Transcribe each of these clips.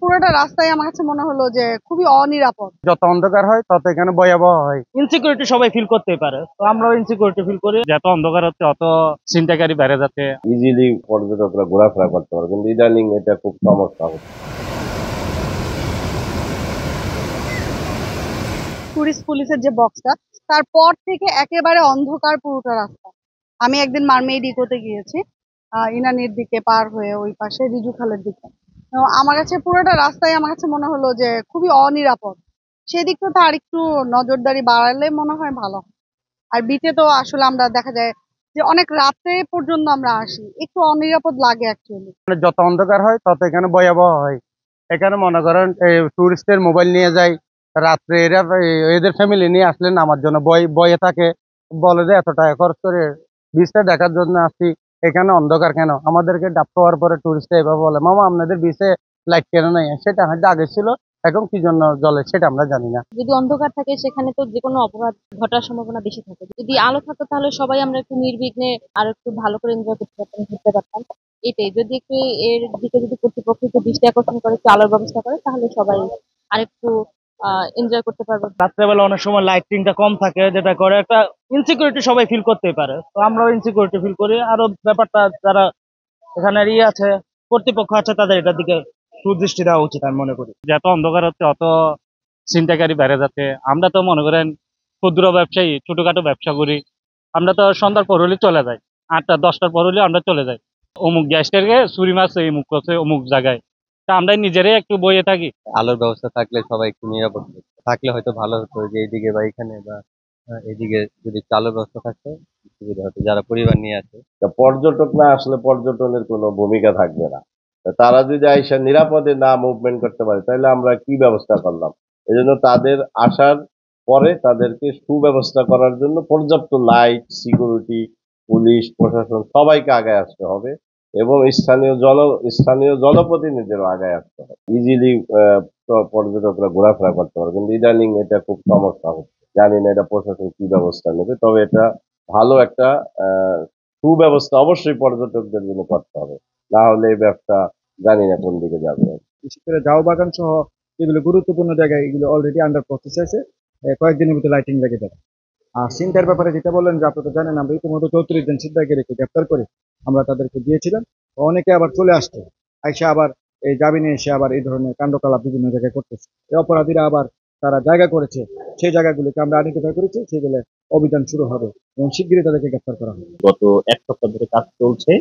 পুরোটা রাস্তায় আমার কাছে মনে হলো যে খুবই অনিরাপদ। যত অন্ধকার হয় তত এখানে ভয়াবহ হয়। ইনসিকিউরিটি সবাই ফিল করতেই পারে, তো আমরাও ইনসিকিউরিটি ফিল করি। যত অন্ধকার হচ্ছে অত ছিনতাইকারী বেড়ে যাচ্ছে। ইজিলি পর্যটকরা ঘোরাফেরা করতে পারে, কিন্তু ইদানিং এটা খুব সমস্যা হচ্ছে। টুরিস্ট পুলিশের যে বক্সটা, তারপর থেকে একেবারে অন্ধকার পুরোটা রাস্তা। আমি একদিন মারমেইড ইকোতে গিয়েছি, ইনানির দিকে পার হয়ে ওই পাশে রিজু খালের দিকে। তো আমার কাছে পুরোটা রাস্তায় আমার কাছে মনে হলো যে খুবই অনিরাপদ। সেদিকটাতে আর একটু নজরদারি বাড়ালে মনে হয় ভালো হয়। আর বিচে তো আসলে আমরা দেখা যায় যে অনেক রাতে পর্যন্ত আমরা আসি, একটু অনিরাপদ লাগে অ্যাকচুয়ালি। মানে যত অন্ধকার হয় তত এখানে ভয়াবহ হয়। এখানে মনে করেন টুরিস্টের মোবাইল নিয়ে যায় রাত্রে, এরা এদের ফ্যামিলি নিয়ে আসলে নামার জন্য বয়ে থাকে, বলে যে এত টাকা খরচ করে বিচটা দেখার জন্য আসছি, এখানে অন্ধকার কেন? আমাদেরকে ডাব খাওয়ার পরে টুরিস্টরা এভাবে বলে, মামা আপনাদের বিচে লাইট কেন নাই? সেটা হয়তো আগে ছিল, এখন কি জন্য জ্বলে সেটা আমরা জানি না। যদি অন্ধকার থাকে সেখানে তো যেকোনো অপরাধ ঘটার সম্ভাবনা বেশি থাকে। যদি আলো থাকতো তাহলে সবাই আমরা একটু নির্বিঘ্নে আর একটু ভালো করে এনজয় করতে পারতাম, ঘুরতে পারতাম। এটাই, যদি একটু এর দিকে যদি কর্তৃপক্ষ একটু দৃষ্টি আকর্ষণ করে, একটু আলোর ব্যবস্থা করে, তাহলে সবাই আরেকটু এনজয় করতে পারবে। রাত্রেবেলা অনেক সময় লাইটিংটা কম থাকে, যেটা করে একটা ইনসিকিউরিটি সবাই ফিল করতেই পারে, তো আমরাও ইনসিকিউরিটি ফিল করি। আরো ব্যাপারটা যারা এখানে আছে, কর্তৃপক্ষ আছে, তাদের এটার দিকে সুদৃষ্টি দেওয়া উচিত আমি মনে করি। যত অন্ধকার হচ্ছে অত ছিনতাইকারী বেড়ে যাচ্ছে। আমরা তো মনে করেন ক্ষুদ্র ব্যবসায়ী, ছোটখাটো ব্যবসা করি, আমরা তো সন্ধ্যার পর হলে চলে যাই, 8টা 10টার পর হলে আমরা চলে যাই। অমুক গ্যাসটাকে চুরি মারছে অমুক করছে অমুক জায়গায়, তা আমরা নিজেরাই একটু বইয়ে থাকি। আলোর ব্যবস্থা থাকলে সবাই একটু নিরাপদ থাকলে হয়তো ভালো হতো, যে এইদিকে বা এখানে বা এইদিকে যদি একটু আলোর ব্যবস্থা থাকতো সুবিধা হতো যারা পরিবার নিয়ে আছে। তা পর্যটক না আসলে পর্যটনের কোনো ভূমিকা থাকবে না। তা তারা যদি আইসা নিরাপদে না মুভমেন্ট করতে পারে, তাহলে আমরা কি ব্যবস্থা করলাম? এজন্য তাদের আসার পরে তাদেরকে সুব্যবস্থা করার জন্য পর্যাপ্ত লাইট, সিকিউরিটি, পুলিশ প্রশাসন সবাইকে আগায় আসতে হবে, এবং স্থানীয় জনপ্রতিনিধিদেরও আগায় আসতে হবে। ইজিলি পর্যটকরা ঘোরাফেরা করতে পারে, কিন্তু ইদানিং এটা খুব সমস্যা হচ্ছে। জানি না এটা প্রশাসন কি ব্যবস্থা নেবে, তবে এটা ভালো একটা সুব্যবস্থা অবশ্যই পর্যটকদের জন্য করতে হবে। না হলে এই ব্যবসা জানি না কোন দিকে যাবে। বিশেষ করে ঝাউ বাগান সহ যেগুলো গুরুত্বপূর্ণ জায়গায় এগুলো অলরেডি আন্ডার প্রসেস আছে। কয়েকদিনের ভিতরে লাইটিং লেগে যাবে। আর ছিনতাইয়ের ব্যাপারে যেটা বললেন, যে আপনারা জানেন আমরা ইতিমধ্যে 34 জন ছিনতাইকারীকে গ্রেপ্তার করে আমরা তাদেরকে দিয়েছিলাম। তো অনেকে আবার চলে আসছে, আইসা আবার এই জামিনে এসে আবার এই ধরনের কাণ্ডকলাপ বিভিন্ন জায়গায় করতেছে। এই অপরাধীরা আবার তারা জায়গা করেছে, সেই জায়গাগুলোকে আমরা আইডেন্টিফাই করেছি, সেগুলো অভিযান শুরু হবে এবং শিগগিরই তাদেরকে গ্রেপ্তার করা হবে। গত 1 সপ্তাহ ধরে কাজ চলছে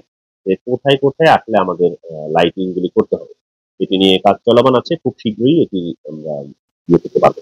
যে কোথায় কোথায় আসলে আমাদের লাইটিং গুলি করতে হবে, এটি নিয়ে কাজ চলমান আছে। খুব শীঘ্রই এটি আমরা ইয়ে করতে পারবো।